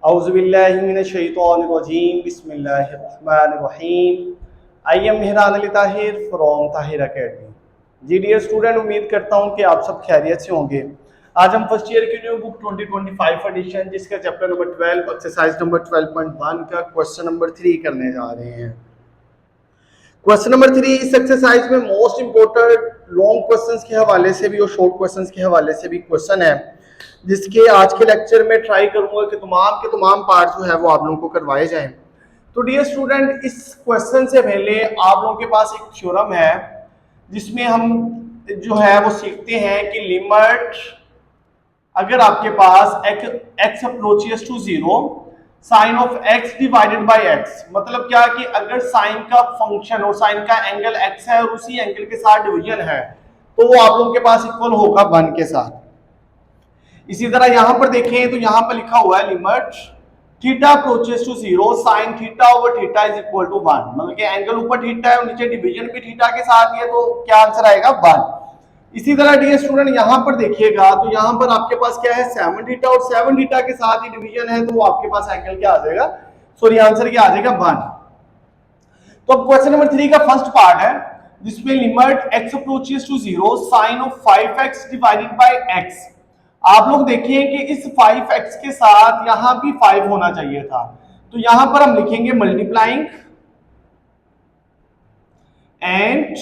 औज़ुबिल्लाहिमिनश्शैतानिर्रजीम बिस्मिल्लाहिर्रहमानिर्रहीम। I am Mehran Ali Tahir from Tahir academy. जी dear student, उम्मीद करता हूँ कि आप सब खैरियत से होंगे। आज हम फर्स्ट ईयर की न्यू बुक 2025 एडिशन जिसका चैप्टर नंबर 12 एक्सरसाइज नंबर 12.1 का क्वेश्चन नंबर 3 करने जा रहे हैं। क्वेश्चन नंबर 3 इस एक्सरसाइज में मोस्ट इंपोर्टेंट लॉन्ग क्वेश्चंस के हवाले से भी और शॉर्ट क्वेश्चंस के हवाले से भी क्वेश्चन है, जिसके आज के लेक्चर में ट्राई करूंगा कि तमाम के तमाम पार्ट जो है वो आप लोगों को करवाए जाएं। तो डियर स्टूडेंट, इस क्वेश्चन से पहले आप लोगों के पास एक थ्योरम है जिसमें हम जो है वो सीखते हैं कि लिमिट अगर आपके पास x approaches to 0 sine of x divided by x, मतलब क्या कि अगर साइन का फंक्शन और साइन का एंगल x है और उसी एंगल के साथ डिवीजन है तो वो आप लोगों के पास इक्वल होगा 1 के साथ। इसी तरह यहां पर देखें तो यहां पर लिखा हुआ है limit theta approaches to 0 sine theta over theta is equal to 1, मतलब कि एंगल ऊपर थीटा है और नीचे डिवीजन भी थीटा के साथ ही है, तो क्या आंसर आएगा 1। इसी तरह डियर स्टूडेंट यहां पर देखिएगा तो यहां पर आपके पास क्या है 7 थीटा और 7 थीटा के साथ ही डिवीजन है, तो वो आपके पास एंगल क्या आ जाएगा, सॉरी आंसर क्या आ जाएगा 1। तो अब क्वेश्चन नंबर 3 का फर्स्ट पार्ट है जिसमें limit x approaches to 0 sine of 5x divided by x। आप लोग देखिए कि इस 5x के साथ यहां भी 5 होना चाहिए था, तो यहां पर हम लिखेंगे मल्टीप्लाइंग एंड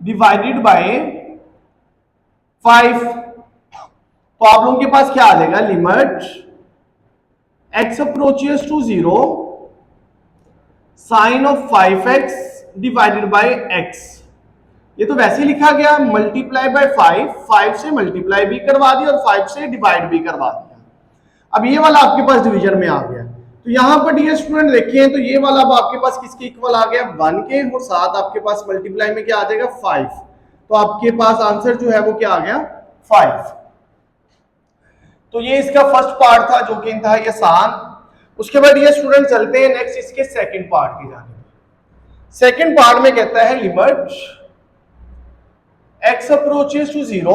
डिवाइडेड बाय 5। तो आप लोगों के पास क्या आ जाएगा limit x approaches to 0 sine of 5x divided by x। ये तो वैसे ही लिखा गया मल्टीप्लाई बाय 5 से मल्टीप्लाई भी करवा दिया और 5 से डिवाइड भी करवा दिया। अब ये वाला आपके पास डिवीजन में आ गया, तो यहां पर डियर स्टूडेंट देखिए तो ये वाला अब आपके पास किसके इक्वल आ गया 1 के, और साथ आपके पास मल्टीप्लाई में क्या आ जाएगा 5, तो आपके पास आंसर जो है वो क्या आ गया 5। तो ये इसका फर्स्ट पार्ट था जो कि इंतहाई आसान। उसके बाद ये स्टूडेंट चलते हैं नेक्स्ट इसके सेकंड पार्ट की जानिब। सेकंड पार्ट में कहता है limit x approaches to 0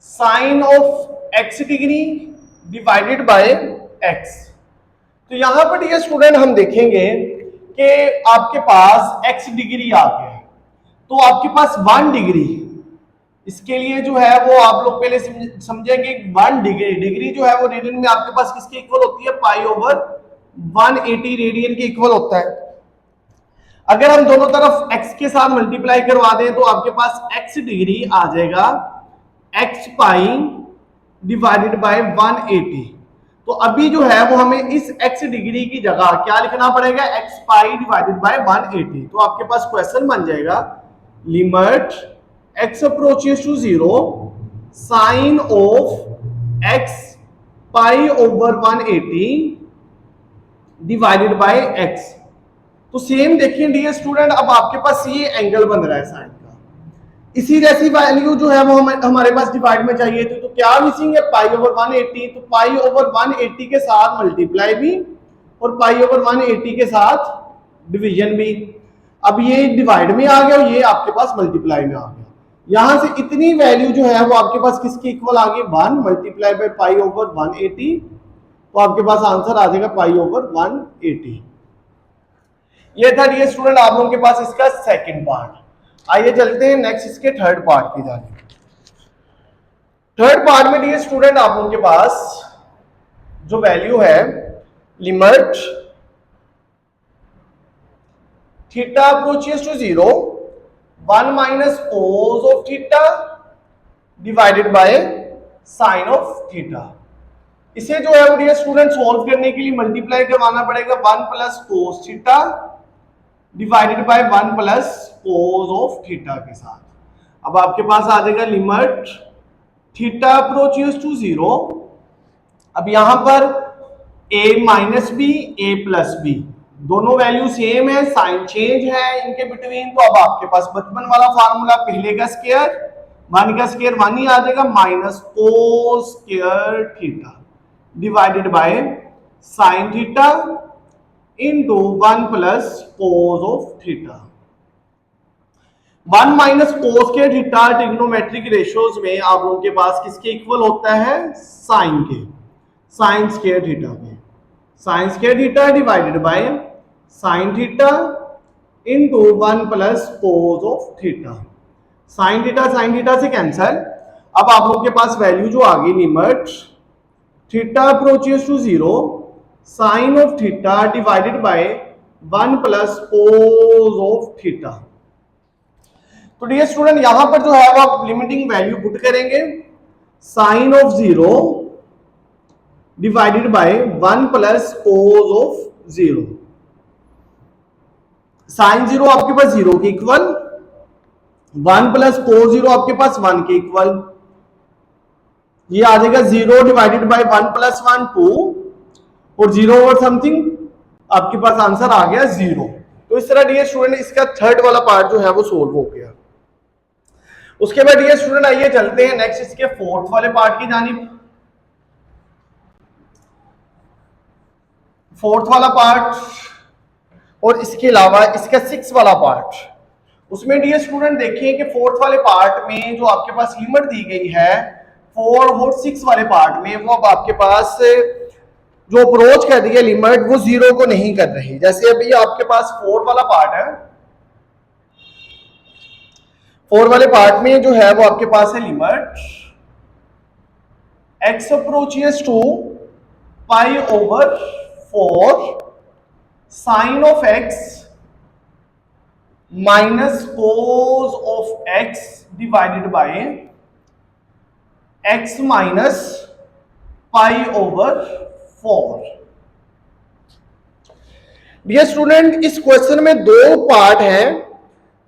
sine of x degree divided by x। तो यहां पर ये स्टूडेंट हम देखेंगे कि आपके पास x डिग्री आ गया है, तो आपके पास 1 डिग्री, इसके लिए जो है वो आप लोग पहले समझेंगे 1 डिग्री जो है वो रेडियन में आपके पास किसके इक्वल होती है पाई ओवर 180 रेडियन के इक्वल होता है। अगर हम दोनों तरफ x के साथ मल्टीप्लाई करवा दें तो आपके पास x डिग्री आ जाएगा x पाई डिवाइडेड बाय 180। तो अभी जो है वो हमें इस x डिग्री की जगह क्या लिखना पड़ेगा x पाई डिवाइडेड बाय 180। तो आपके पास क्वेश्चन बन जाएगा limit x approaches to 0 sine of x pi over 180 divided by x। तो सेम देखिए डियर स्टूडेंट अब आपके पास ये एंगल बन रहा है साइन का, इसी जैसी वैल्यू जो है वो हमारे पास डिवाइड में चाहिए थी, तो क्या मिसिंग है पाई ओवर 180, तो पाई ओवर 180 के साथ मल्टीप्लाई भी और पाई ओवर 180 के साथ डिवीजन भी। अब ये डिवाइड में आ गया और ये आपके पास मल्टीप्लाई में आ गया। यहां से इतनी वैल्यू जो है वो आपके पास किसके इक्वल आ गई 1 मल्टीप्लाई बाय पाई ओवर 180, तो आपके पास आंसर आ जाएगा पाई ओवर 180। ये था डियर स्टूडेंट आप लोगों के पास इसका सेकंड पार्ट। आइए चलते हैं नेक्स्ट इसके थर्ड पार्ट की जानिब। थर्ड पार्ट में डियर स्टूडेंट आप लोगों के पास जो वैल्यू है limit theta approaches to 0 1 minus cos of theta divided by sine of theta. इसे जो है वो डियर स्टूडेंट सॉल्व करने के लिए मल्टीप्लाई करवाना पड़ेगा 1 plus cos theta divided by 1 plus cos of theta के साथ। अब आपके पास आ जाएगा लिमिट थीटा अप्रोचेस टू 0। अब यहां पर a minus B A plus B दोनों वैल्यू सेम है, साइन चेंज है इनके बिटवीन, तो अब आपके पास बचपन वाला फार्मूला पहले का स्क्वायर 1 का स्क्वायर 1 ही आ जाएगा minus cos square theta divided by sine theta into 1 plus cos of theta. 1 minus कोस के थीटा ट्रिग्नोमेट्रिक रेशियोज में आप लोगों के पास किसके इक्वल होता है साइन के, साइन स्क्वायर थीटा के, sine square theta divided by sine theta into 1 plus cos of theta. Sine theta से कैंसल। अब आप लोगों के पास वैल्यू जो आ गई limit theta approaches to 0 sine of theta divided by 1 plus cos of theta. तो डियर स्टूडेंट यहां पर जो है वो आप लिमिटिंग वैल्यू पुट करेंगे, sine of 0 divided by 1 plus cos of 0। Sign 0 आपके पास 0 के इक्वल, 1 प्लस कोस 0 आपके पास 1 के इक्वल, ये आ जाएगा 0 डिवाइडेड बाय 1 प्लस 1 2 और 0 ओवर समथिंग, आपके पास आंसर आ गया 0। तो इस तरह डियर स्टूडेंट इसका थर्ड वाला पार्ट जो है वो सोल्व हो गया। उसके बाद डियर स्टूडेंट आइए चलते हैं नेक्स्ट इसके फोर्थ वाले पार्ट की जानिब। फोर्थ वाला पार्ट और इसके अलावा इसका सिक्स वाला पार्ट, उसमें डियर स्टूडेंट देखिए कि फोर्थ वाले पार्ट में जो आपके पास लिमिट दी गई है 4 और 6 वाले पार्ट में, वो अब आपके पास जो अप्रोच कर रही है लिमिट वो 0 को नहीं कर रही। जैसे अभी आपके पास 4 वाला पार्ट है, 4 वाले पार्ट में जो है वो आपके पास है limit x approaches to pi over 4 sine of x minus cos of x divided by x minus pi over 4। Dear student इस क्वेश्चन में दो पार्ट हैं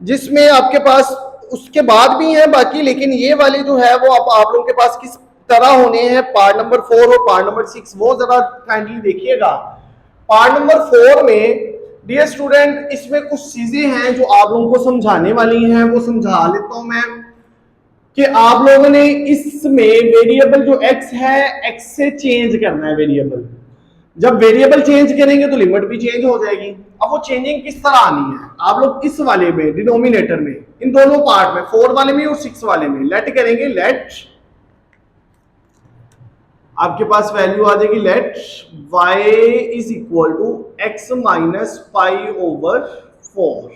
जिसमें आपके पास उसके बाद भी हैं बाकी, लेकिन ये वाले जो है वो आप लोगों के पास किस तरह होने हैं पार्ट नंबर 4 और पार्ट नंबर 6, वो जरा काइंडली देखिएगा। पार्ट नंबर 4 में डियर स्टूडेंट इसमें कुछ चीजें हैं जो आप लोगों को समझाने वाली हैं, वो समझा लेता हूं मैं कि आप लोगों ने इसमें वेरिएबल जो x है x से चेंज करना है वेरिएबल। जब वेरिएबल चेंज करेंगे तो लिमिट भी चेंज हो जाएगी। अब वो चेंजिंग किस तरह आनी है, आप लोग इस वाले में डिनोमिनेटर में, इन दोनों पार्ट में 4 वाले में और 6 वाले में लेट करेंगे। लेट आपके पास वैल्यू आ जाएगी let y is equal to x minus pi over 4।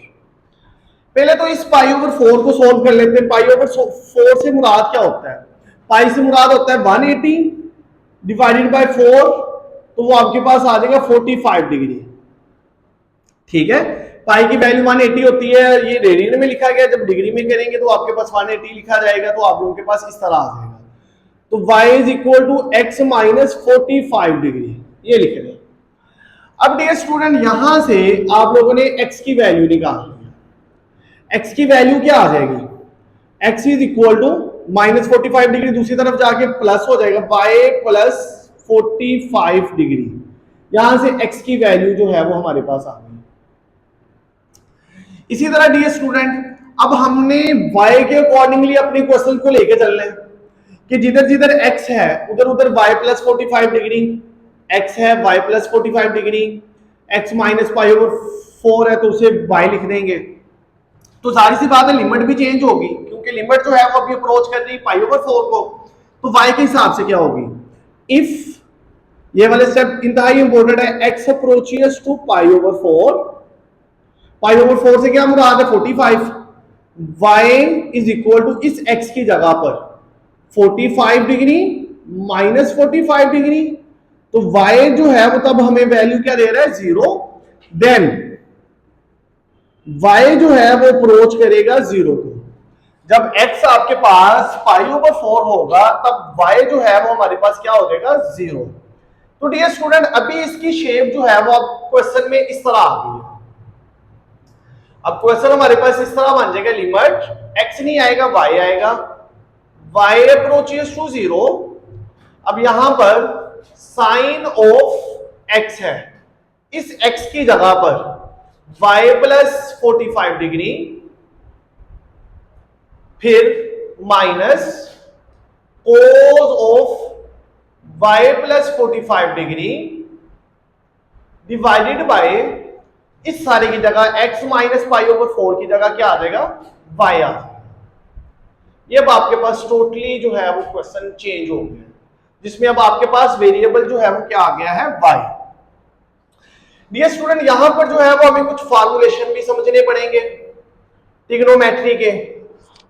पहले तो इस पाई ओवर 4 को सोल्व कर लेते हैं। पाई ओवर 4 से मुराद क्या होता है, पाई से मुराद होता है 180 डिवाइडेड बाय 4, तो वो आपके पास आ जाएगा 45 डिग्री। ठीक है, पाई की वैल्यू 180 होती है, ये रेडियन में लिखा गया, जब डिग्री में करेंगे तो आपके पास 180 लिखा जाएगा, तो आप लोगों के पास इस तरह आ जाएगा। तो y is equal to x minus 45 degree, ये लिख रहे हैं। अब डियर स्टूडेंट यहां से आप लोगों ने x की वैल्यू निकालनी है। x की वैल्यू क्या आ जाएगी, x is equal to minus 45 degree, दूसरी तरफ जाके प्लस हो जाएगा y प्लस 45 डिग्री। यहां से x की वैल्यू जो है वो हमारे पास आ गई। इसी तरह डियर स्टूडेंट अब हमने y के अकॉर्डिंगली अपने क्वेश्चन को लेके चलना है कि जिधर जिधर x है उधर उधर y प्लस 45 डिग्री, x है y plus 45 degree, x minus pi over 4 है तो उसे y लिख देंगे। तो जाहिर सी बात है लिमिट भी चेंज होगी, क्योंकि लिमिट जो है वो अभी अप्रोच कर रही है पाई ओवर 4 को, तो y के हिसाब से क्या होगी, इफ ये वाले स्टेप इंतहाई इंपॉर्टेंट है, x approaches to pi over 4, pi over 4 से क्या मुराद है 45, y इज इक्वल टू इस x की जगह पर 45 डिग्री माइनस 45 डिग्री, तो y जो है वो तब हमें वैल्यू क्या दे रहा है 0, देन y जो है वो अप्रोच करेगा 0 को। जब x आपके पास पाई ओवर 4 होगा तब y जो है वो हमारे पास क्या हो जाएगा 0। तो डियर स्टूडेंट अभी इसकी शेप जो है वो अब क्वेश्चन में इस तरह आ गई है। अब क्वेश्चन हमारे पास इस तरह बन जाएगा, लिमिट x नहीं आएगा y आएगा, y अप्रोचेस टू 0। अब यहां पर साइन ऑफ x है, इस x की जगह पर y प्लस 45 डिग्री, फिर minus cos of y plus 45 degree divided bye इस सारे की जगह x माइनस पाई ओवर 4 की जगह क्या आ जाएगा y आ जाएगा। ये अब आपके पास टोटली जो है वो क्वेश्चन चेंज हो गया। जिसमें अब आपके पास वेरिएबल जो है वो क्या आ गया है, y। डियर स्टूडेंट यहां पर जो है वो हमें कुछ फार्मूलेशन भी समझने पड़ेंगे ट्रिग्नोमेट्री के।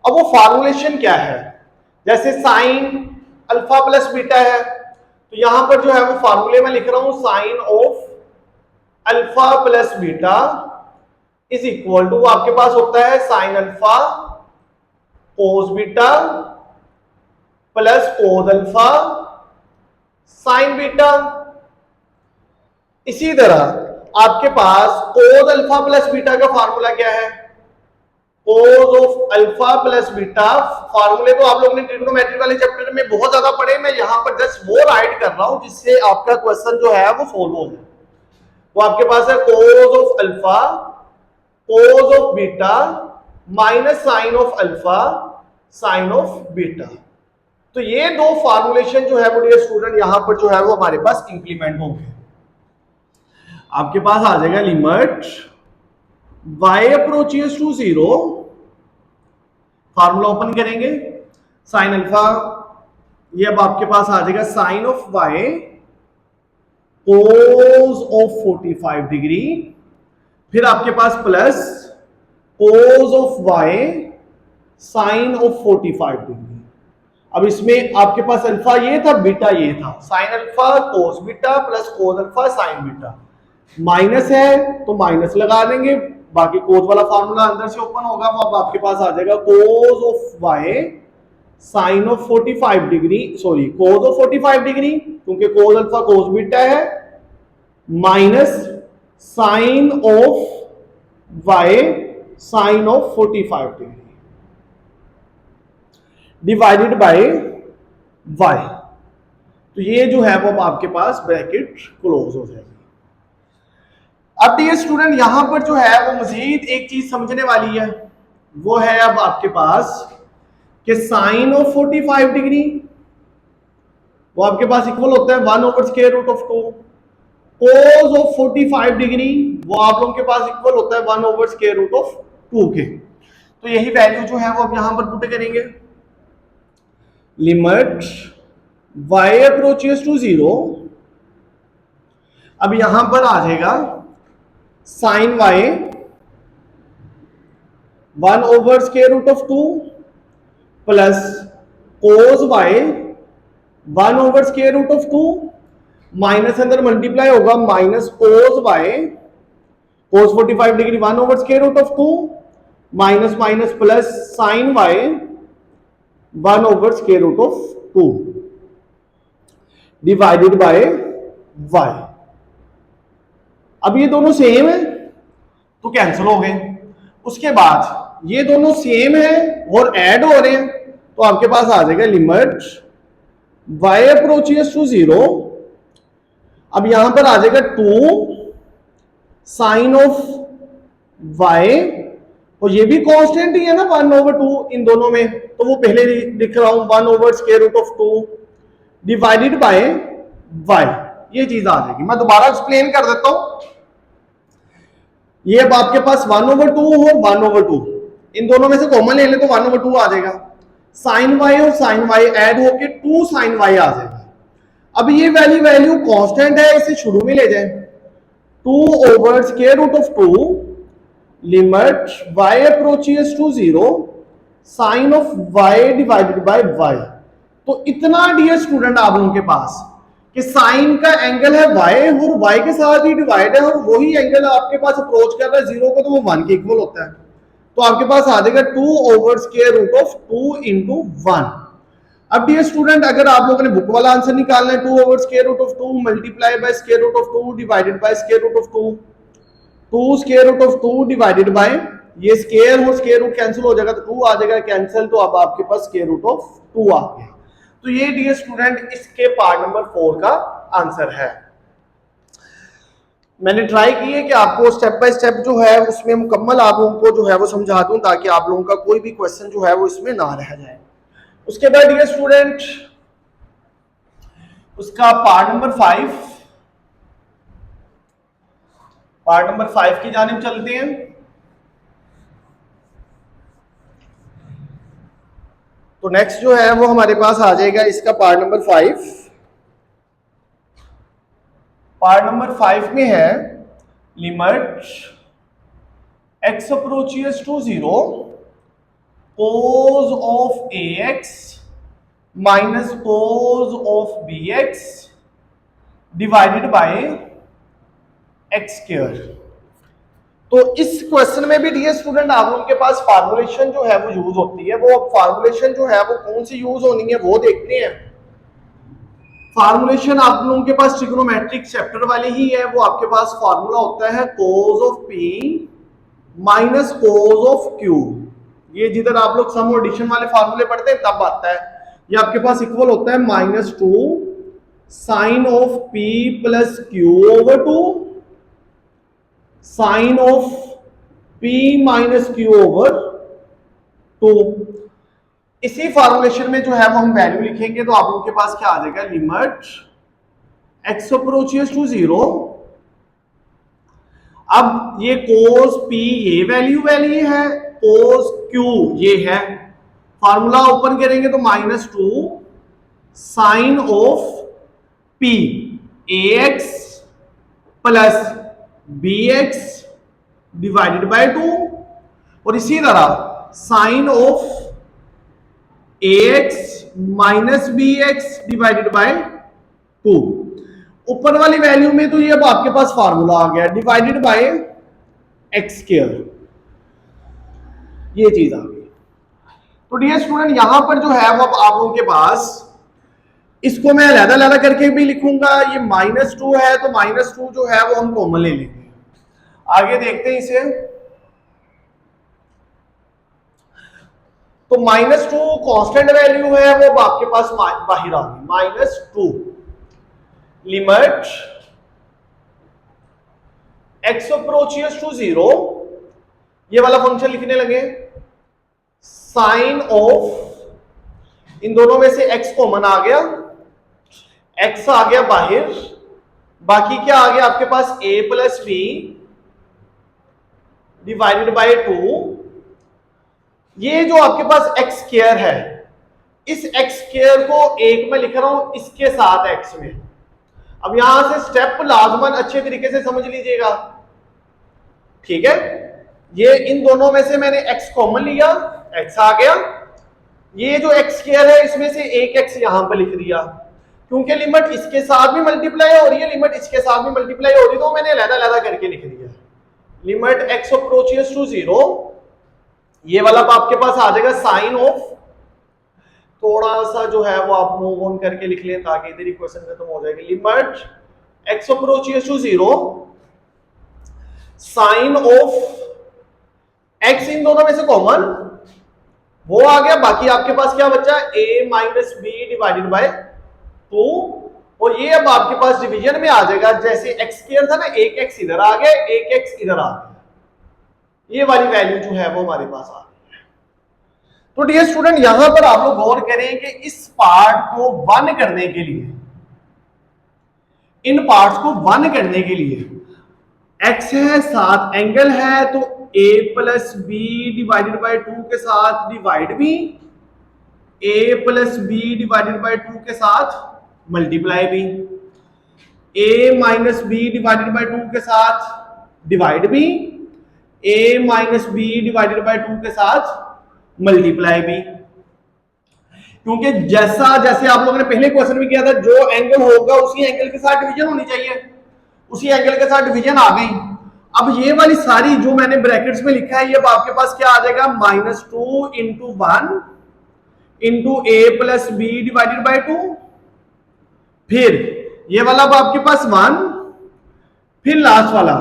अब वो फार्मूलेशन क्या है, जैसे साइन अल्फा प्लस बीटा है, तो यहां पर जो है वो फार्मूले में लिख रहा हूं sine of alpha plus beta is equal to आपके पास होता है sine alpha cos beta plus cos alpha sine beta. इसी तरह आपके पास कोस अल्फा प्लस बीटा का फार्मूला क्या है, cos of alpha plus beta. फार्मूले तो आप लोगों ने ट्रिग्नोमेट्री वाले चैप्टर में बहुत ज्यादा पढ़े, मैं यहां पर जस्ट वो राइट कर रहा हूं जिससे आपका क्वेश्चन जो है वो सोल्व हो जाए। तो आपके पास है cos of alpha cos of beta minus sine of alpha sine of beta. तो ये दो फार्मूलेशन जो है वो डियर स्टूडेंट यहां पर जो है वो हमारे पास इंप्लीमेंट होंगे। आपके पास आ जाएगा limit y approaches to 0, formula open करेंगे साइन अल्फा, ये अब आपके पास आ जाएगा sine of y cos of 45 degree, फिर आपके पास plus cos of y sine of 45 degree. अब इसमें आपके पास अल्फा ये था, बीटा ये था, sign alpha cos beta plus cos alpha sine beta. Minus है तो माइनस लगा देंगे, बाकी कोस वाला फार्मूला अंदर से ओपन होगा, वो अब आपके पास आ जाएगा cos of y sine of 45 degree, sorry cos of 45 degree क्योंकि कोस अल्फा कोस बीटा है, minus sine of y sine of 45 degree divided by y। तो ये जो है वो आपके पास ब्रैकेट क्लोज हो जाएगी। अब डियर स्टूडेंट यहां पर जो है वो मजीद एक चीज समझने वाली है, वो है अब आपके पास कि साइन ऑफ 45 डिग्री वो आपके पास इक्वल होता है 1 over square root of 2, cos of 45 degree वो आप लोगों के पास इक्वल होता है 1 ओवर स्क्वायर रूट ऑफ 2 के। तो यही वैल्यू जो है वो अब यहां पर पुट करेंगे, लिमिट y अप्रोचेस टू 0, अब यहां पर आ जाएगा sine y 1 over square root of 2 plus cos y 1 over square root of 2 minus अंदर मल्टीप्लाई होगा minus cos y cos 45 degree 1 over square root of 2 minus minus plus sine y 1 over square root of 2 divided by y। अब ये दोनों same है तो cancel हो गए, उसके बाद ये दोनों सेम है और ऐड हो रहे हैं, तो आपके पास आ जाएगा लिमिट y अप्रोचेस टू 0, अब यहां पर आ जाएगा 2 साइन ऑफ y, और ये भी कांस्टेंट ही है ना 1 ओवर 2 इन दोनों में, तो वो पहले लिख रहा हूं 1 over square root of 2 divided by y। ये चीज आ जाएगी, मैं दोबारा एक्सप्लेन कर देता हूं। ये अब आपके पास 1 ओवर 2 और 1 ओवर 2 इन दोनों में से कॉमन ले ले तो 1 ओवर 2 आ जाएगा, साइन y और साइन y ऐड होके 2 साइन y आ जाएगा। अब ये वैल्यू कांस्टेंट है, इसे शुरू में ले जाए 2 over square root of 2 limit y approaches to 0 sine of y divided by y। तो इतना डियर स्टूडेंट आप लोगों के पास कि साइन का एंगल है y और y के साथ ही डिवाइड है, और वही एंगल आपके पास अप्रोच कर रहा है 0 को, तो वो 1 के इक्वल होता है। तो आपके पास आ जाएगा 2 over square root of 2 into 1। अब डियर स्टूडेंट अगर आप लोगों ने बुक वाला आंसर निकालना है 2 over square root of 2 multiply by square root of 2 divided by square root of 2, 2 square root of 2 divided by, ये स्क्वायर और स्क्वायर रूट कैंसिल हो जाएगा तो 2 आ जाएगा कैंसिल, तो अब आपके पास स्क्वायर रूट ऑफ 2 आ गया। तो ये डियर स्टूडेंट इसके पार्ट नंबर 4 का आंसर है। मैंने ट्राई की है कि आपको स्टेप बाय स्टेप जो है उसमें मुकम्मल आप लोगों को जो है वो समझा दूं, ताकि आप लोगों का कोई भी क्वेश्चन जो है वो इसमें ना रह जाए। उसके बाद डियर स्टूडेंट उसका पार्ट नंबर 5 की जानिब चलते हैं। तो नेक्स्ट जो है वो हमारे पास आ जाएगा इसका पार्ट नंबर 5। पार्ट नंबर 5 में है limit x approaches to 0 cos of ax minus cos of bx divided by X square. तो इस क्वेश्चन में भी डियर स्टूडेंट आप लोगों के पास फार्मूलेशन जो है वो यूज होती है। वो फार्मूलेशन जो है वो कौन सी यूज होनी है वो देखते हैं। फार्मूलेशन आप लोगों के पास ट्रिग्नोमेट्रिक चैप्टर वाली ही है। वो आपके पास फार्मूला होता है cos of p minus cos of q। ये जिधर आप लोग सम और एडिशन वाले फार्मूले पढ़ते हैं तब आता है। ये आपके पास इक्वल होता है -2 sine of p plus q over 2 sine of p minus q over 2। इसी फॉर्मुलेशन में जो है वो हम वैल्यू लिखेंगे तो आप लोगों के पास क्या आ जाएगा, लिमिट x अप्रोचेस टू 0। अब ये cos p ये वैल्यू है, cos q ये है। फार्मूला ओपन करेंगे तो -2 sine of p ax plus bx divided by 2 और इसी तरह sine of ax minus bx divided by 2। ऊपर वाली वैल्यू में तो ये अब आपके पास फार्मूला आ गया डिवाइडेड बाय एक्स स्क्वायर, ये चीज आ गई। तो डियर स्टूडेंट यहां पर जो है वो अब आप लोगों के पास, इसको मैं अलग-अलग करके भी लिखूंगा। ये -2 है तो -2 जो है वो हम कॉमन ले लेंगे। आगे देखते हैं इसे। तो -2 कांस्टेंट वैल्यू है वो अब आपके पास बाहर आ गई। -2 लिमिट x अप्रोचेस टू 0, ये वाला फंक्शन लिखने लगे। साइन ऑफ, इन दोनों में से x कॉमन आ गया, x आ गया बाहर, बाकी क्या आ गया आपके पास a plus b divided by 2। ये जो आपके पास x स्क्वायर है, इस x स्क्वायर को एक में लिख रहा हूं इसके साथ x में। अब यहां से स्टेप लाजमन अच्छे तरीके से समझ लीजिएगा, ठीक है। ये इन दोनों में से मैंने x कॉमन लिया, x आ गया। ये जो x स्क्वायर है इसमें से एक x यहां पर लिख दिया, क्योंकि लिमिट इसके साथ भी मल्टीप्लाई हो रही है, लिमिट इसके साथ भी मल्टीप्लाई हो रही है, तो मैंने अलग-अलग करके लिख दिया। लिमिट x अप्रोचेस टू 0, ये वाला आपके पास आ जाएगा साइन ऑफ, थोड़ा सा जो है वो आप मूव ऑन करके लिख लें ताकि इधर ही क्वेश्चन खत्म हो जाएगा। Limit x approaches to 0 sine of x, इन दोनों में से कॉमन वो आ गया, बाकी आपके पास क्या बचा, a minus b divided by 2। और ये अब आपके पास डिवीजन में आ जाएगा, जैसे x स्क्वायर था ना, एक x इधर आ गया, एक x इधर आ गया, ये वाली वैल्यू जो है वो हमारे पास आ गई है। तो डियर स्टूडेंट यहां पर आप लोग गौर करें कि इस पार्ट को 1 करने के लिए, इन पार्ट्स को 1 करने के लिए x है, साथ एंगल है, तो a plus B divided by 2 के साथ डिवाइड भी, a plus B divided by 2 के साथ मल्टीप्लाई भी, a minus B divided by 2 के साथ डिवाइड भी, a minus B divided by 2 के साथ मल्टीप्लाई भी। क्योंकि जैसा जैसे आप लोगों ने पहले क्वेश्चन में किया था, जो एंगल होगा उसी एंगल के साथ डिवीजन होनी चाहिए, उसी एंगल के साथ डिवीजन आ गई। अब ये वाली सारी जो मैंने ब्रैकेट्स में लिखा है, ये अब आपके पास क्या आ जाएगा, -2 into 1 into a plus B divided by 2, फिर ये वाला अब आपके पास 1, फिर लास्ट वाला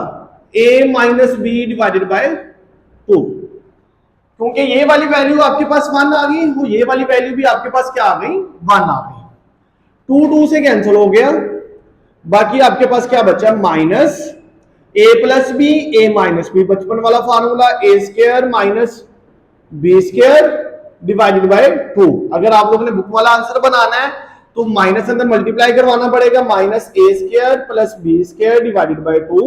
a minus B divided by 2। क्योंकि ये वाली वैल्यू आपके पास 1 आ गई, वो ये वाली वैल्यू भी आपके पास क्या आ गई, 1 आ गई। 2 से कैंसिल हो गया, बाकी आपके पास क्या बचा, minus a plus B, a minus B, बचपन वाला formula, a square minus B square divided by 2। अगर आप लोगों ने बुक वाला आंसर बनाना है तो माइनस अंदर मल्टीप्लाई करवाना पड़ेगा, minus a square plus B square divided by 2,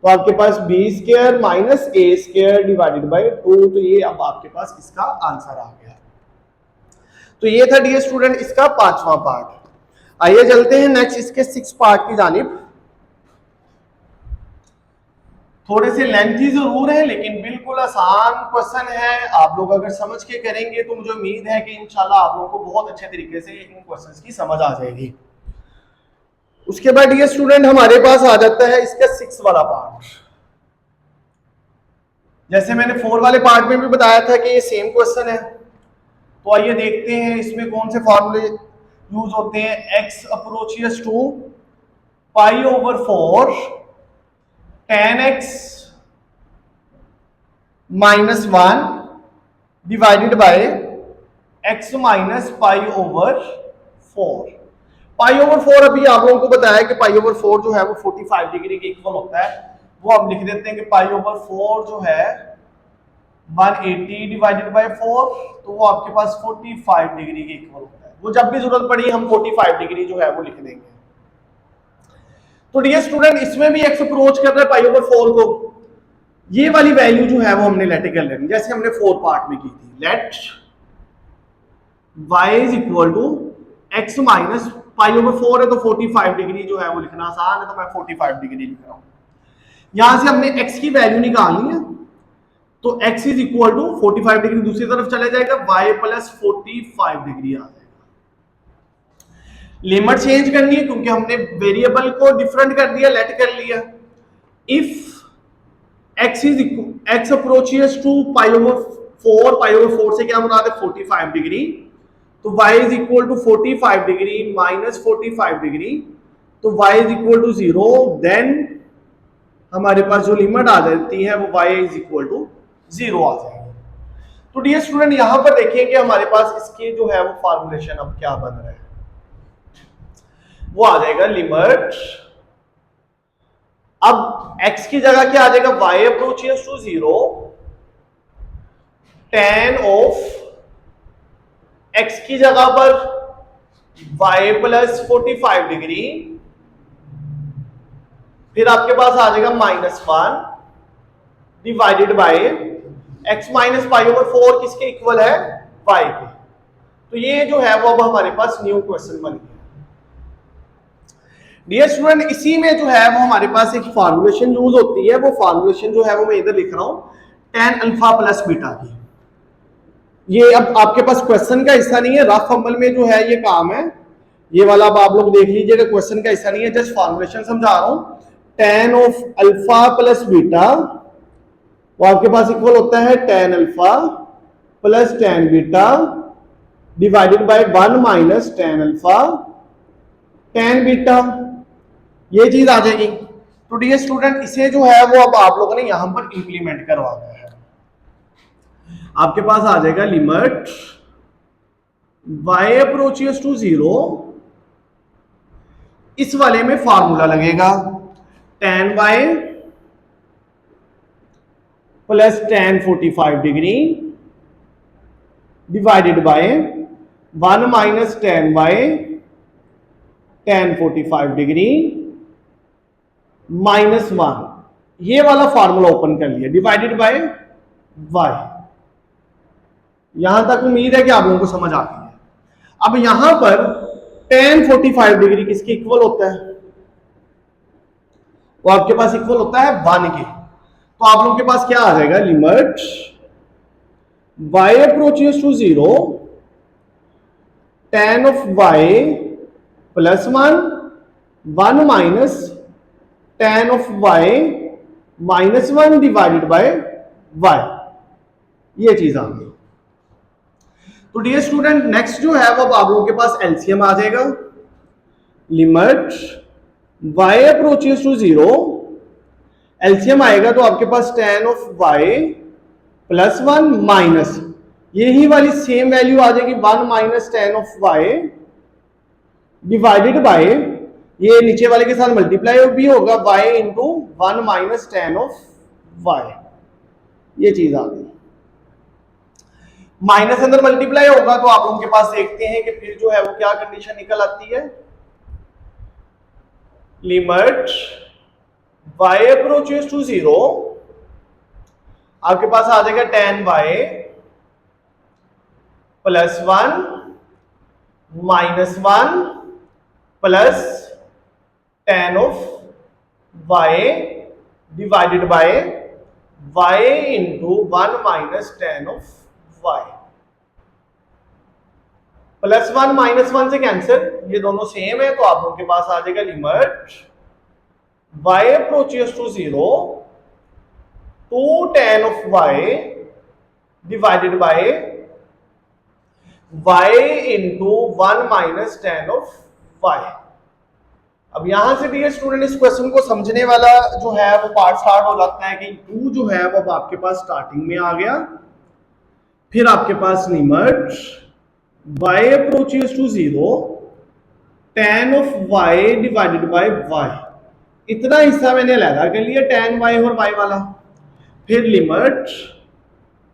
तो आपके पास B square minus a square divided by 2। तो ये अब आपके पास इसका आंसर आ गया। तो ये था डियर स्टूडेंट इसका 5वां पार्ट। आइए चलते हैं नेक्स्ट इसके 6 पार्ट की जानिब। थोड़े से लेंथी जरूर है लेकिन बिल्कुल आसान क्वेश्चन है। आप लोग अगर समझ के करेंगे तो मुझे उम्मीद है कि इंशाल्लाह आप लोगों को बहुत अच्छे तरीके से इन क्वेश्चंस की समझ आ जाएगी। उसके बाद ये स्टूडेंट हमारे पास आ जाता है इसका 6 वाला पार्ट। जैसे मैंने 4 वाले पार्ट में भी बताया था कि ये सेम क्वेश्चन है, तो आइए देखते हैं इसमें कौन से फॉर्मूले यूज होते हैं। x approaches to pi over 4 tan x minus 1 divided by x minus pi over 4। Pi over 4 अभी आप लोगों को बताया कि पाई ओवर 4 जो है वो 45 डिग्री के इक्वल होता है। वो हम लिख देते हैं कि पाई ओवर 4 जो है 180 डिवाइडेड बाय 4, तो वो आपके पास 45 डिग्री के इक्वल होता है। वो जब भी जरूरत पड़ी हम 45 डिग्री जो है वो लिख देंगे। तो डियर स्टूडेंट इसमें भी x अप्रोच कर रहा है पाई ओवर 4 को। ये वाली वैल्यू जो है वो हमने लेट कर लेनी, जैसे हमने 4 पार्ट में की थी। Let y is equal to x minus pi over 4 है तो 45 डिग्री जो है वो लिखना आसान है, तो मैं 45 डिग्री लिख रहा हूं। यहां से हमने x की वैल्यू निकालनी है, तो x is equal to 45 degree दूसरी तरफ चले जाएगा, y प्लस 45 डिग्री आ जाएगा। लिमिट चेंज करनी है क्योंकि हमने वेरिएबल को डिफरेंट कर दिया, लेट कर लिया। If x approaches to pi over 4, pi over 4 से क्या मुराद है 45 डिग्री, तो y is equal to 45 degree minus 45 degree, तो y is equal to 0। Then हमारे पास जो लिमिट आ जाती है वो y इज इक्वल टू 0 आ जाएगी। तो डियर स्टूडेंट यहां पर देखिए कि हमारे पास इसके जो है वो फॉर्मुलेशन अब क्या बन रहा है, वो आ जाएगा लिमिट। अब x की जगह क्या आ जाएगा, y approaches to 0 tan of x की जगह पर y प्लस 45 डिग्री, फिर आपके पास आ जाएगा -1 divided by x minus pi over 4 किसके इक्वल है, y के। तो ये जो है वो अब हमारे पास न्यू क्वेश्चन बन गया। डियर स्टूडेंट इसी में जो है वो हमारे पास एक फॉर्मुलेशन यूज होती है, वो फॉर्मुलेशन जो है वो मैं इधर लिख रहा हूं tan अल्फा प्लस बीटा की। ये अब आपके पास क्वेश्चन का हिस्सा नहीं है, रफ अमल में जो है ये काम है, ये वाला अब आप लोग देख लीजिएगा, क्वेश्चन का हिस्सा नहीं है, जस्ट फॉर्मुलेशन समझा रहा हूं। tan of alpha plus beta वो आपके पास इक्वल होता है tan alpha plus tan beta divided by 1 minus tan alpha tan beta, ये चीज आ जाएगी। तो डियर स्टूडेंट इसे जो है वो अब आप लोगों ने यहां पर इंप्लीमेंट करवाना है। आपके पास आ जाएगा लिमिट y अप्रोचेस टू 0, इस वाले में फॉर्मूला लगेगा tan y plus tan 45 degree divided by 1 minus tan y tan 45 degree -1, ये वाला फॉर्मूला ओपन कर लिया, डिवाइडेड बाय y। यहां तक उम्मीद है कि आप लोगों को समझ आ गई है। अब यहां पर tan 45 डिग्री किसके इक्वल होता है, वो आपके पास इक्वल होता है 1 के। तो आप लोगों के पास क्या आ जाएगा, limit y approaches to 0 tan of y plus 1 minus tan of y -1 divided by y, ये चीज आ गई। तो डियर स्टूडेंट नेक्स्ट जो है वो आप लोगों के पास एलसीएम आ जाएगा। Limit y approaches to 0, LCM आएगा तो आपके पास tan of y plus 1 minus यही वाली सेम वैल्यू आ जाएगी 1 minus tan of y divided by ये नीचे वाले के साथ मल्टीप्लाई भी होगा y into 1 minus tan of y, ये चीज आ गई। माइनस अंदर मल्टीप्लाई होगा तो आप लोगों के पास देखते हैं कि फिर जो है वो क्या कंडीशन निकल आती है, लिमिट y अप्रोचेस टू 0, आपके पास आ जाएगा tan y plus 1 minus 1 plus tan of y divided by y into 1 minus tan of y plus 1 minus 1 से कैंसिल, ये दोनों सेम है तो आप लोगों के पास आ जाएगा limit y approaches to 0 to tan of y divided by y into 1 minus tan of y। अब यहां से भी स्टूडेंट इस क्वेश्चन को समझने वाला जो है वो पार्ट स्टार्ट हो जाता है कि u जो है वो अब आपके पास स्टार्टिंग में आ गया, फिर आपके पास limit y approaches to 0 tan of y divided by y, इतना हिस्सा मैंने अलग कर लिया tan y और y वाला, फिर limit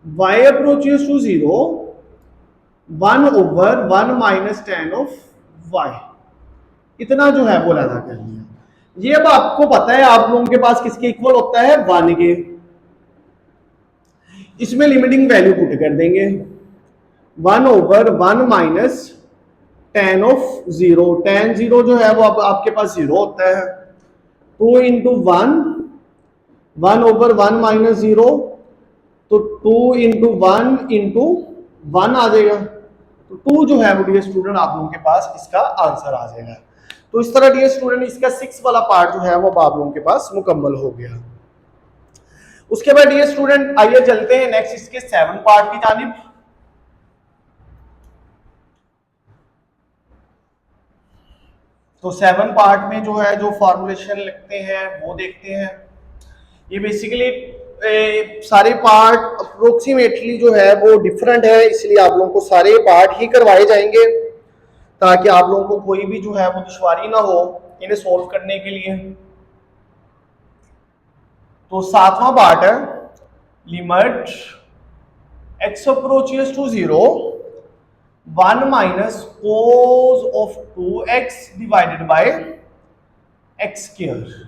y approaches to 0 1 over 1 minus tan of y, इतना जो है वो अलग कर लिया। ये अब आपको पता है आप लोगों के पास किसके इक्वल होता है 1 के, इसमें लिमिटिंग वैल्यू पुट कर देंगे 1 over 1 minus tan of 0, tan 0 जो है वो अब आपके पास 0 होता है, 2 इंटू 1 ओवर 1 माइनस 0, तो 2 इंटू 1 इंटू 1 आ जाएगा, तो 2 जो है वो डियर स्टूडेंट आप लोगों के पास इसका आंसर आ जाएगा। तो इस तरह डियर स्टूडेंट इसका 6 वाला पार्ट जो है वो आप लोगों के पास मुकम्मल हो गया। उसके बाद डियर स्टूडेंट आइए चलते हैं नेक्स्ट इसके 7 पार्ट की जानिब। तो 7 पार्ट में जो है जो फॉर्मुलेशन लिखते हैं वो देखते हैं। ये बेसिकली सारे पार्ट अप्रोक्सीमेटली जो है वो डिफरेंट है, इसलिए आप लोगों को सारे पार्ट ही करवाए जाएंगे ताकि आप लोगों को कोई भी जो है वो दुश्वारी ना हो इन्हें सोल्व करने के लिए। तो 7वां पार्ट है limit x approaches to 0 1 minus cos of 2x divided by x square.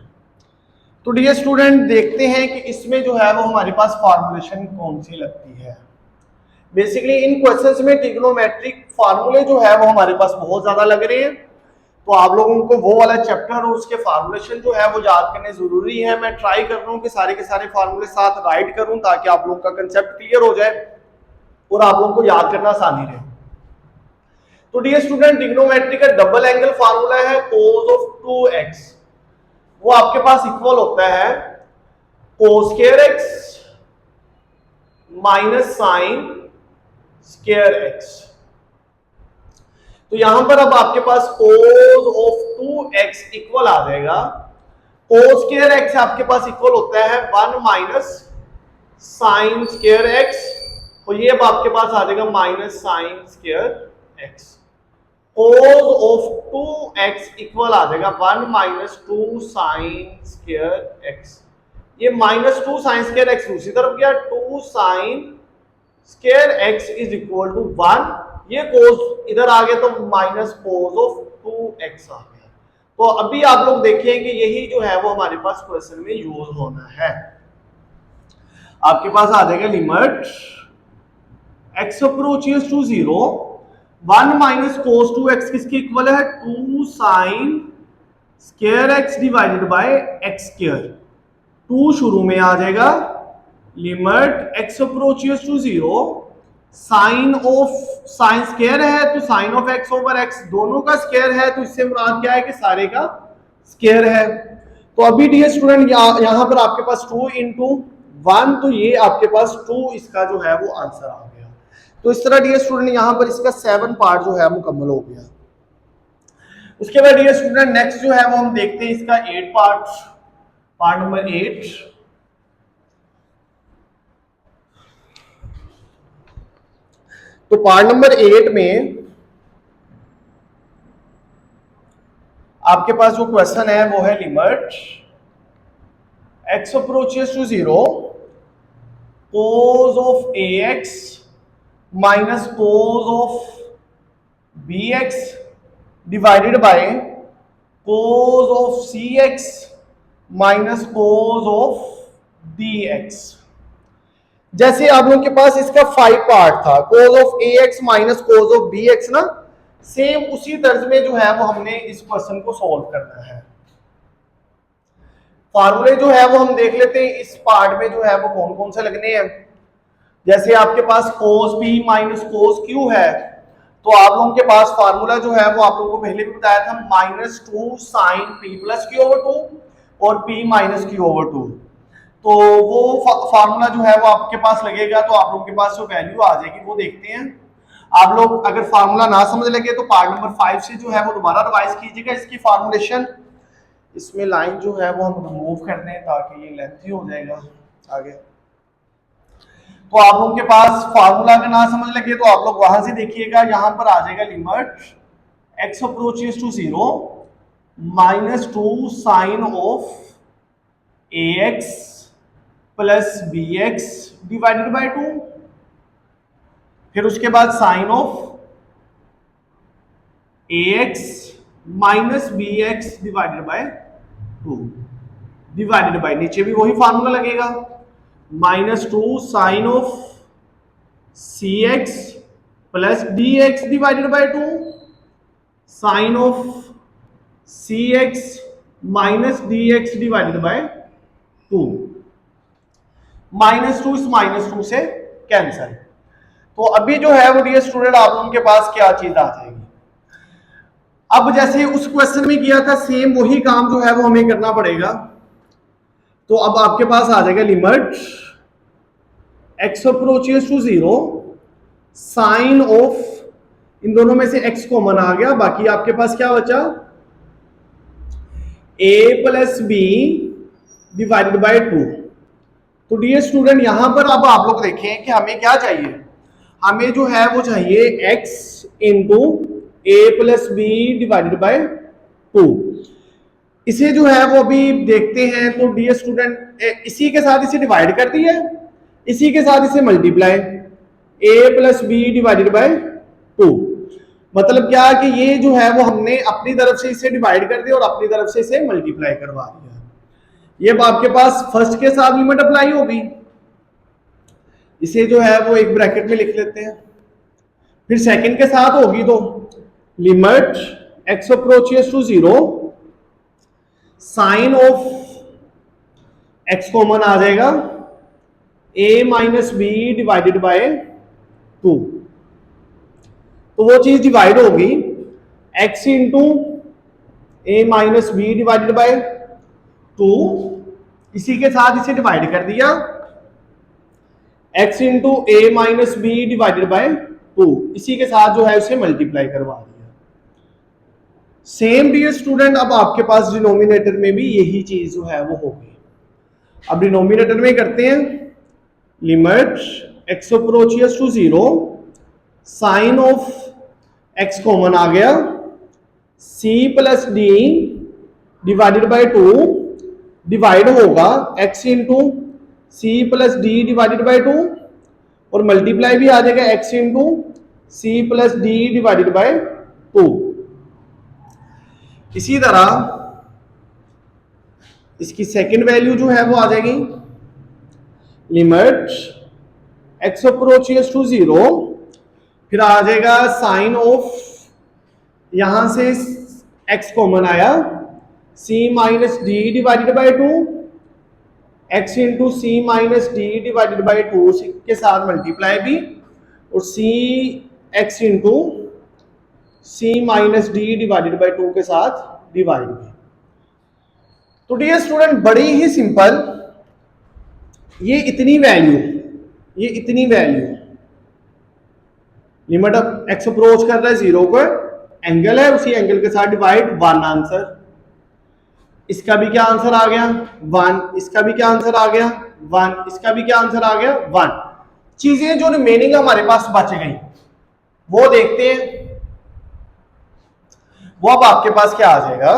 तो डियर स्टूडेंट देखते हैं कि इसमें जो है वो हमारे पास फॉर्मुलेशन कौन सी लगती है। बेसिकली इन क्वेश्चंस में ट्रिग्नोमेट्रिक फार्मूले जो है वो हमारे पास बहुत ज्यादा लग रहे हैं, तो आप लोगों को वो वाला चैप्टर और उसके फार्मूलेशन जो है वो याद करने जरूरी है। मैं ट्राई कर रहा हूँ कि सारे के सारे फार्मूले साथ राइट करूं ताकि आप लोगों का कंसेप्ट क्लियर हो जाए और आप लोगों को याद करना आसानी रहे। तो डियर स्टूडेंट ट्रिग्नोमेट्री का डबल एंगल फार्मूला है कोस ऑफ 2x, वो आपके पास इक्वल होता है कोस square x minus sine square x। तो यहां पर अब आपके पास कोस ऑफ 2x इक्वल आ जाएगा कोस स्क्वायर x आपके पास इक्वल होता है 1 माइनस साइन स्क्वायर x, तो ये अब आपके पास आ जाएगा minus sine square x। Cos of 2x equal आ जाएगा 1 माइनस 2 साइन स्क्वायर x, ये माइनस 2 साइन स्क्वायर x दूसरी तरफ गया, 2 sine square x is equal to 1, ये कोस इधर आ गया तो माइनस कोस ऑफ 2x आ गया। तो अभी आप लोग देखिए कि यही जो है वो हमारे पास क्वेश्चन में यूज होना है। आपके पास आ जाएगा limit x approaches to 0 1 minus cos 2x किसके इक्वल है 2 sine square x divided by x square, 2 शुरू में आ जाएगा, limit x approaches to 0 sine of sine square है तो sine of x over x दोनों का स्क्वायर है, तो इससे मुराद क्या है कि सारे का स्क्वायर है। तो अभी डियर स्टूडेंट यहां पर आपके पास 2 इंटू 1, तो ये आपके पास 2 इसका जो है वो आंसर आ गया। तो इस तरह डियर स्टूडेंट यहां पर इसका 7 पार्ट जो है मुकम्मल हो गया। उसके बाद डियर स्टूडेंट नेक्स्ट जो है वो हम देखते हैं इसका 8 पार्ट नंबर 8। तो पार्ट नंबर 8 में आपके पास जो क्वेश्चन है वो है limit x approaches to 0 cos of ax minus cos of bx divided by cos of cx minus cos of dx। जैसे आप लोगों के पास इसका 5 पार्ट था कोस of ax minus cos of bx ना, सेम उसी तर्ज में जो है वो हमने इस क्वेश्चन को सॉल्व करना है। फार्मूले जो है वो हम देख लेते हैं इस पार्ट में जो है वो कौन कौन से लगने हैं। जैसे आपके पास cos p minus cos q है, तो आप लोगों के पास फार्मूला जो है वो आप लोगों को पहले भी बताया था -2 sin p plus q over 2 और p माइनस q ओवर 2। तो वो फार्मूला जो है वो आपके पास लगेगा, तो आप लोगों के पास जो वैल्यू आ जाएगी वो देखते हैं। आप लोग अगर फार्मूला ना समझ लगे तो पार्ट नंबर 5 से जो है वो दोबारा रिवाइज कीजिएगा इसकी फार्मूलेशन। इसमें लाइन जो है वो हम रिमूव कर दें ताकि ये लेंथी हो जाएगा आगे। तो आप लोगों के पास फार्मूला अगर ना समझ लगे तो आप लोग वहां से देखिएगा, यहां पर आ जाएगा limit x approaches to 0 -2 sine of ax plus bx divided by 2, फिर उसके बाद sine of ax minus bx divided by 2 divided by, नीचे भी वही फार्मूला लगेगा -2 sine of cx plus dx divided by 2 sine of cx minus dx divided by 2। -2 इस -2 से cancel. तो अभी जो है वो डियर स्टूडेंट आप लोगों के पास क्या चीज आ जाएगी। अब जैसे उस क्वेश्चन में किया था सेम वही काम जो है वो हमें करना पड़ेगा। तो अब आपके पास आ जाएगा limit x approaches to 0 sine of, इन दोनों में से x कॉमन आ गया, बाकी आपके पास क्या बचा a plus B divided by 2। तो डियर स्टूडेंट यहां पर अब आप लोग देखें कि हमें क्या चाहिए, हमें जो है वो चाहिए x into A plus B divided by 2। इसे जो है वो अभी देखते हैं। तो डियर स्टूडेंट इसी के साथ इसे डिवाइड कर दिया, इसी के साथ इसे multiply a plus B divided by 2। मतलब क्या कि ये जो है वो हमने अपनी तरफ से इसे डिवाइड कर दिया और अपनी तरफ से इसे मल्टीप्लाई करवा दिया। ये आपके पास फर्स्ट के साथ लिमिट अप्लाई होगी, इसे जो है वो एक ब्रैकेट में लिख लेते हैं। फिर सेकंड के साथ होगी तो limit x approaches to 0 sine of x common आ जाएगा a minus B divided by 2। तो वो चीज डिवाइड होगी x into A minus B divided by 2, इसी के साथ इसे डिवाइड कर दिया x into A minus B divided by 2, इसी के साथ जो है उसे मल्टीप्लाई करवा दिया। सेम डियर स्टूडेंट अब आपके पास डिनोमिनेटर में भी यही चीज जो है वो होगी। अब डिनोमिनेटर में करते हैं limit x approaches to 0 sine of x common आ गया c plus D divided by 2 divide होगा x into C plus D divided by 2 और मल्टीप्लाई भी आ जाएगा x into C plus D divided by 2। इसी तरह इसकी सेकंड वैल्यू जो है वो आ जाएगी लिमिट x अप्रोचेस टू 0, फिर आ जाएगा साइन ऑफ, यहां से x कॉमन आया c minus D divided by 2, x into C minus D divided by 2 के साथ मल्टीप्लाई भी और c x into C minus D divided by 2 के साथ डिवाइड भी। तो डियर स्टूडेंट बड़ी ही सिंपल, ये इतनी value limit of x approach कर रहा है 0 को, एंगल है उसी एंगल के साथ डिवाइड 1 आंसर। इसका भी क्या आंसर आ गया 1, इसका भी क्या आंसर आ गया 1, इसका भी क्या आंसर आ गया 1। चीजें जो रिमेनिंग हमारे पास बच गई वो देखते हैं। वो अब आपके पास क्या आ जाएगा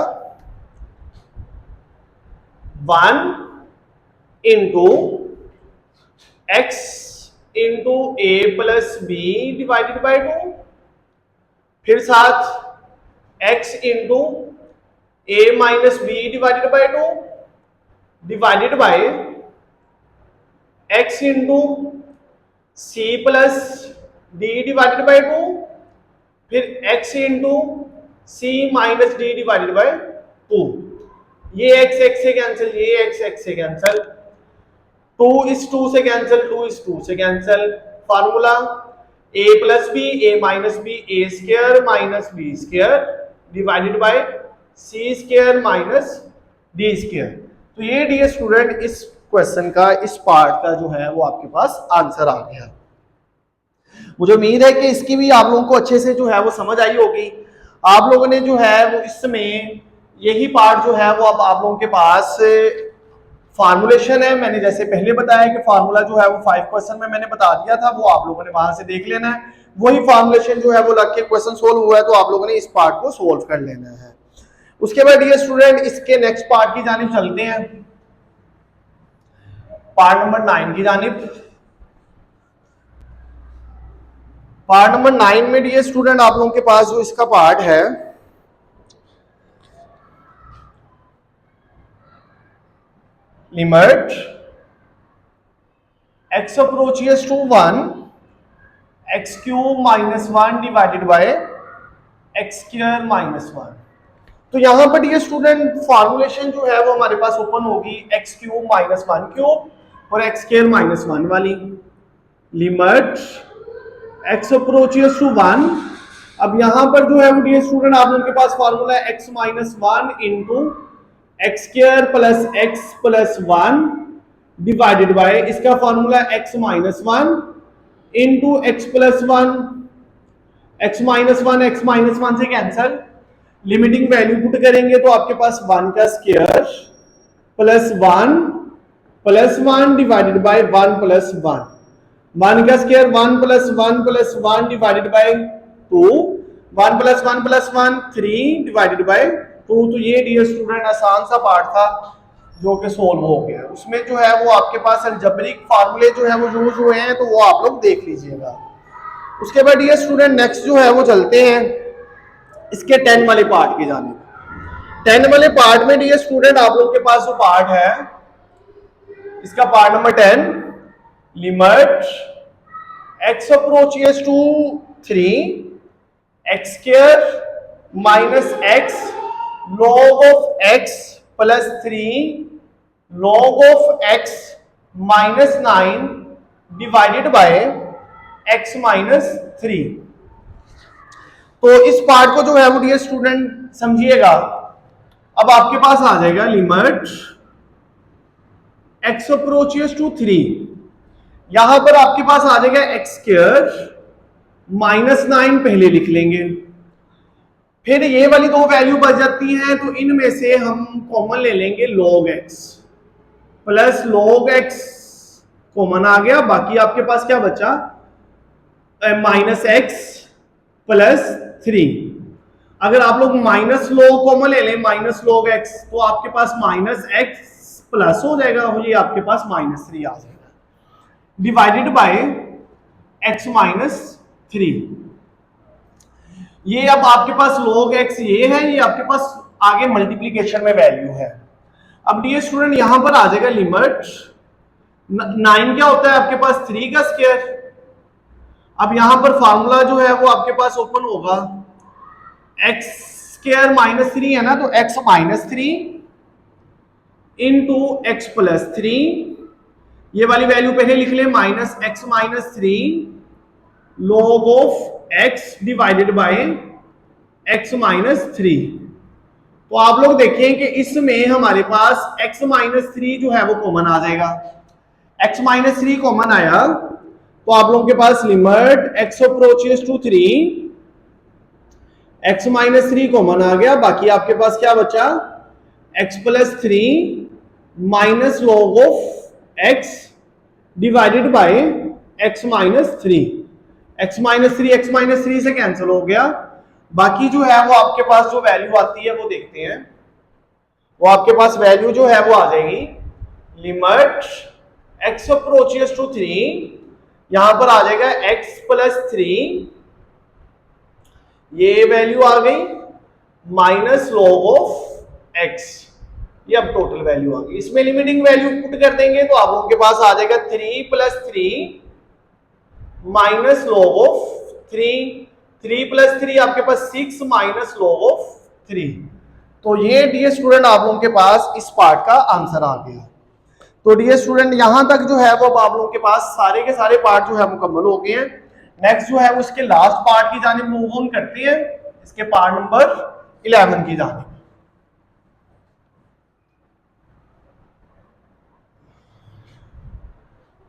1 into X into A plus B divided by 2, फिर साथ x into A minus B divided by 2 by बाई x into C plus D divided by 2, फिर x into C minus D divided by 2। ये x से cancel, ये x से cancel, 2 इस 2 से कैंसिल, 2 इस 2 से cancel. Formula a plus B A minus B A square minus B square divided by C square minus D square. तो ये डियर स्टूडेंट इस क्वेश्चन का, इस पार्ट का जो है वो आपके पास आंसर आ गया। मुझे उम्मीद है कि इसकी भी आप लोगों को अच्छे से जो है वो समझ आई होगी। आप लोगों ने जो है वो इसमें यही पार्ट जो है वो अब आप लोगों के पास फार्मूलेशन है। मैंने जैसे पहले बताया कि फार्मूला जो है वो 5 क्वेश्चन में मैंने बता दिया था, वो आप लोगों ने वहां से देख लेना है। वही फार्मूलेशन जो है वो लग के क्वेश्चन सोल्व हुआ है, तो आप लोगों ने इस पार्ट को सोल्व कर लेना है। उसके बाद डियर स्टूडेंट इसके नेक्स्ट पार्ट की जानिब चलते हैं, पार्ट नंबर 9 की जानिब। पार्ट नंबर 9 में डियर स्टूडेंट आप लोगों के पास जो इसका पार्ट है, limit x approaches to 1 x cube minus 1 divided by x square minus 1। तो यहां पर ये स्टूडेंट फॉर्मूलेशन जो है वो हमारे पास ओपन होगी x क्यूब माइनस 1 क्यूब और x स्क्वायर माइनस 1 वाली। लिमिट x approaches to 1, अब यहां पर जो है वो डियर स्टूडेंट आप लोगों के पास फॉर्मूला है x minus 1 into X square plus X plus 1 divided by इसका formula x minus 1 into X plus 1, x minus 1 से कैंसल, लिमिटिंग वैल्यू पुट करेंगे तो आपके पास 1 का square plus 1 divided by 1 plus 1, 1 का square 1 plus 1 divided by 2, 1 plus 1 3 divided by 2। तो ये dear student आसान सा पार्ट था जो कि सोल्व हो गया। उसमें जो है वो आपके पास अलजेब्रिक फार्मूले जो है वो यूज हुए हैं, तो वो आप लोग देख लीजिएगा। उसके बाद डियर स्टूडेंट नेक्स्ट जो है वो चलते हैं इसके 10 वाले पार्ट की जानिब। 10 वाले पार्ट में डियर स्टूडेंट आप लोग के पास जो पार्ट है, इसका part number 10, limit x approaches to 3 x square minus x log of x plus 3 log of x minus 9 divided by x minus 3। तो इस पार्ट को जो है वो डियर स्टूडेंट समझिएगा। अब आपके पास आ जाएगा लिमिट x approaches to 3, यहां पर आपके पास आ जाएगा x स्क्वायर माइनस 9 पहले लिख लेंगे, फिर ये वाली दो वैल्यू बच जाती हैं, तो इनमें से हम कॉमन ले लेंगे log x plus log x common आ गया, बाकी आपके पास क्या बचा माइनस x प्लस 3। अगर आप लोग माइनस log कॉमन ले लें माइनस log x, तो आपके पास माइनस x प्लस हो जाएगा, ये आपके पास माइनस 3 आ जाएगा डिवाइडेड बाय x माइनस 3। ये अब आपके पास log x ये है, ये आपके पास आगे मल्टीप्लीकेशन में वैल्यू है। अब डियर स्टूडेंट यहां पर आ जाएगा लिमिट 9 क्या होता है आपके पास 3 का स्क्वायर। अब यहां पर फार्मूला जो है वो आपके पास ओपन होगा, x स्क्वायर माइनस 3 है ना, तो x minus 3 into X plus 3, ये वाली वैल्यू पहले लिख ले minus x minus 3 log of x divided by x minus 3। तो आप लोग देखें कि इसमें हमारे पास x माइनस 3 जो है वो कॉमन आ जाएगा। x माइनस 3 कॉमन आया तो आप लोगों के पास limit x approaches to 3, x minus 3 common आ गया, बाकी आपके पास क्या बचा x plus 3 minus log of x divided by x minus 3। x minus 3 से कैंसिल हो गया, बाकी जो है वो आपके पास जो वैल्यू आती है वो देखते हैं। वो आपके पास वैल्यू जो है वो आ जाएगी लिमिट x अप्रोचेस टू 3, यहां पर आ जाएगा x प्लस 3, ये वैल्यू आ गई माइनस log ऑफ x, ये अब टोटल वैल्यू आ गई। इसमें लिमिटिंग वैल्यू पुट कर देंगे तो आप लोगों के पास आ जाएगा 3 plus 3 minus log of 3, 3 plus 3 आपके पास 6 माइनस log ऑफ 3। तो ये डियर स्टूडेंट आप लोगों के पास इस पार्ट का आंसर आ गया। तो डियर स्टूडेंट यहां तक जो है वो अब आप लोगों के पास सारे के सारे पार्ट जो है मुकम्मल हो गए हैं। नेक्स्ट जो है उसके लास्ट पार्ट की जानिब मूव ऑन करते हैं, इसके पार्ट नंबर 11 की जानिब।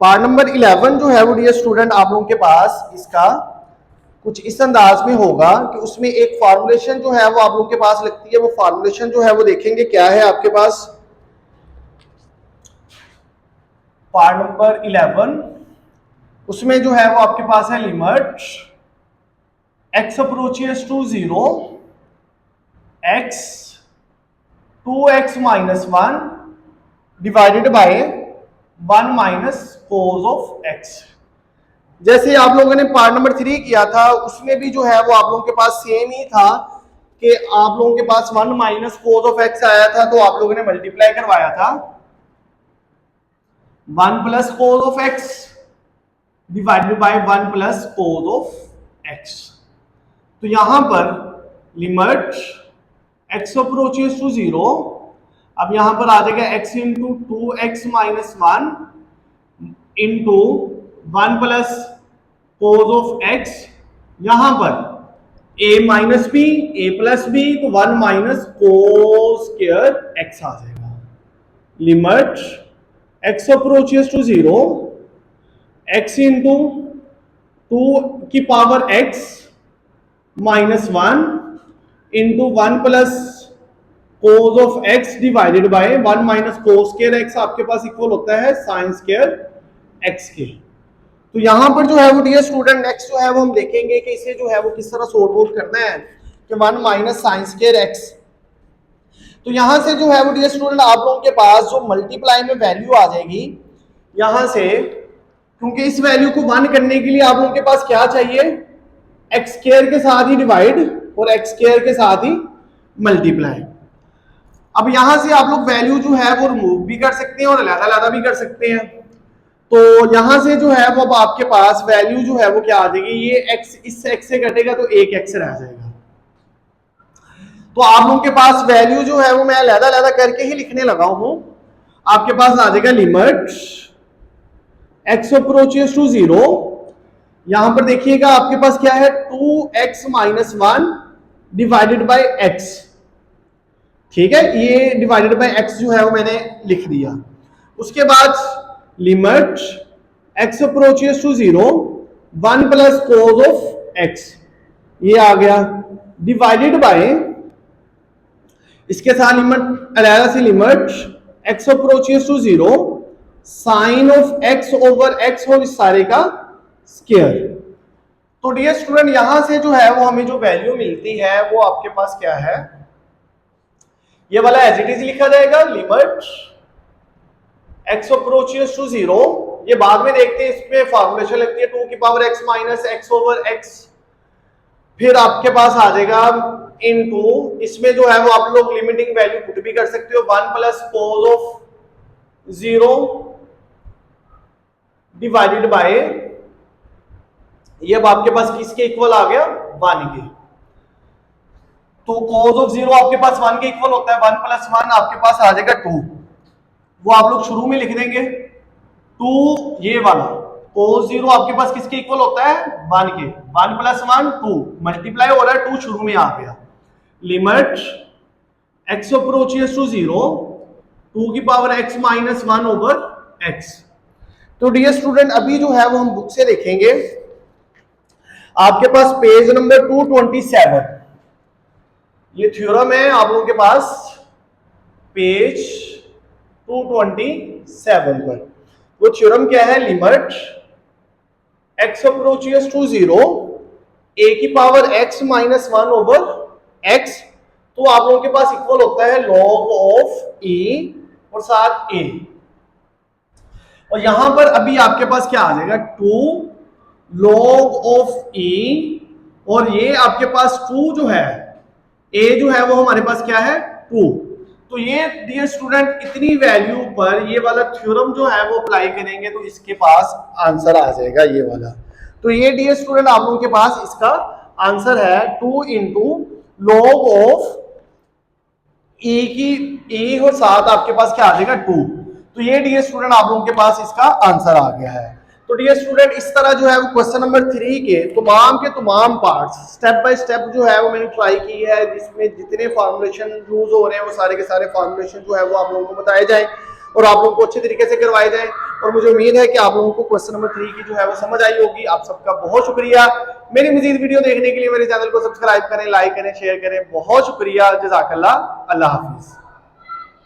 पार्ट नंबर 11 जो है वो डियर स्टूडेंट आप लोगों के पास इसका कुछ इस अंदाज में होगा कि उसमें एक फॉर्मुलेशन जो है वो आप लोगों के पास लगती है। वो फॉर्मुलेशन जो है वो देखेंगे क्या है आपके पास। पार्ट नंबर 11 उसमें जो है वो आपके पास है limit x approaches to 0 x 2x minus 1 divided by 1 minus cos of x। जैसे आप लोगों ने पार्ट नंबर 3 किया था उसमें भी जो है वो आप लोगों के पास सेम ही था कि आप लोगों के पास 1 माइनस कोस ऑफ x आया था, तो आप लोगों ने मल्टीप्लाई करवाया था 1 plus cos of x divided by 1 plus cos of x। तो यहां पर लिमिट x अप्रोचेस टू 0, अब यहां पर आ जाएगा x into 2x minus 1 into 1 plus cos of x। यहां पर a minus B A plus B, तो 1 माइनस कोस स्क्वायर x आ जाएगा। Limit x approaches to 0 x into 2 की power x minus 1 into 1 plus cos of x divided by 1 minus cos square x आपके पास equal होता है sign square x के। तो यहां पर जो है वो डियर स्टूडेंट नेक्स्ट जो है वो हम देखेंगे कि इसे जो है वो किस तरह सॉल्व आउट करना है कि 1 माइनस साइन स्क्वायर x। तो यहां से जो है वो डियर स्टूडेंट आप लोगों के पास जो मल्टीप्लाई में वैल्यू आ जाएगी यहां से, क्योंकि इस वैल्यू को 1 करने के लिए आप लोगों के पास क्या चाहिए, एक्स स्क्वायर के साथ ही डिवाइड और एक्स स्क्वायर के साथ ही मल्टीप्लाई। अब यहां से आप लोग वैल्यू जो है वो रिमूव भी कर सकते हैं और अलग-अलग भी कर सकते हैं। तो यहां से जो है वो अब आपके पास वैल्यू जो है वो क्या आ जाएगी, ये x इस x से कटेगा तो एक x रह जाएगा। तो आप लोगों के पास वैल्यू जो है वो मैं अलग-अलग करके ही लिखने लगा हूं। आपके पास आ जाएगा लिमिट x अप्रोचेस टू 0, यहां पर देखिएगा आपके पास क्या है 2x minus 1 divided by x। ठीक है, ये डिवाइडेड बाय x जो है वो मैंने लिख दिया। उसके बाद limit x approaches to 0 1 plus cos of x, ये आ गया डिवाइडेड बाय इसके साथ लिमिट अलग से limit x approaches to 0 sine of x over x हो इस सारे का स्क्वायर। तो डियर स्टूडेंट यहां से जो है वो हमें जो वैल्यू मिलती है वो आपके पास क्या है, ये वाला एज इट इज लिखा जाएगा लिमिट x अप्रोचेस टू 0, ये बाद में देखते हैं इसमें फॉर्मुलेशन लगती है 2 की power x minus x over x। फिर आपके पास आ जाएगा इनटू, इसमें जो है वो आप लोग लिमिटिंग वैल्यू पुट भी कर सकते हो 1 plus cos of 0 divided by, ये अब आपके पास किसके इक्वल आ गया 1 के। तो कोस ऑफ 0 आपके पास 1 के इक्वल होता है, 1 प्लस 1 आपके पास आ जाएगा 2, वो आप लोग शुरू में लिख देंगे 2, ये वाला कोस 0 आपके पास किसके इक्वल होता है 1 के, 1 प्लस 1 2 मल्टीप्लाई हो रहा है 2 शुरू में आ गया। लिमिट x अप्रोचेस टू 0 2 की power x minus 1 over x। तो डियर स्टूडेंट अभी जो है वो हम बुक से देखेंगे, आपके पास पेज नंबर 227 ये थ्योरम है आप लोगों के पास पेज 227 पर। वो थ्योरम क्या है, limit x approaches to 0 a की power x minus 1 over x, तो आप लोगों के पास इक्वल होता है log ऑफ e और साथ a। और यहां पर अभी आपके पास क्या आ जाएगा 2 log ऑफ e, और ये आपके पास 2 जो है a जो है वो हमारे पास क्या है 2। तो ये डियर स्टूडेंट इतनी वैल्यू पर ये वाला थ्योरम जो है वो अप्लाई करेंगे तो इसके पास आंसर आ जाएगा ये वाला। तो ये डियर स्टूडेंट आप लोगों के पास इसका आंसर है 2 इंटू लॉग ऑफ ए और साथ आपके पास क्या आ जाएगा 2। तो ये डियर स्टूडेंट आप लोगों के पास इसका आंसर आ गया है। तो डियर स्टूडेंट इस तरह जो है वो क्वेश्चन नंबर 3 के तमाम पार्ट्स स्टेप बाय स्टेप जो है वो मैंने ट्राई की है, जिसमें जितने फॉर्मुलेशन यूज हो रहे हैं वो सारे के सारे फॉर्मुलेशन जो है वो आप लोगों को बताए जाए और आप लोगों को अच्छे तरीके से करवाए जाए। और मुझे उम्मीद है कि आप लोगों को क्वेश्चन नंबर 3 की जो है वो समझ आई होगी। आप सबका बहुत शुक्रिया। मेरी मजीद वीडियो देखने के लिए मेरे चैनल को सब्सक्राइब करें, लाइक करें, शेयर करें। बहुत शुक्रिया। जज़ाकल्लाह। अल्लाह हाफिज।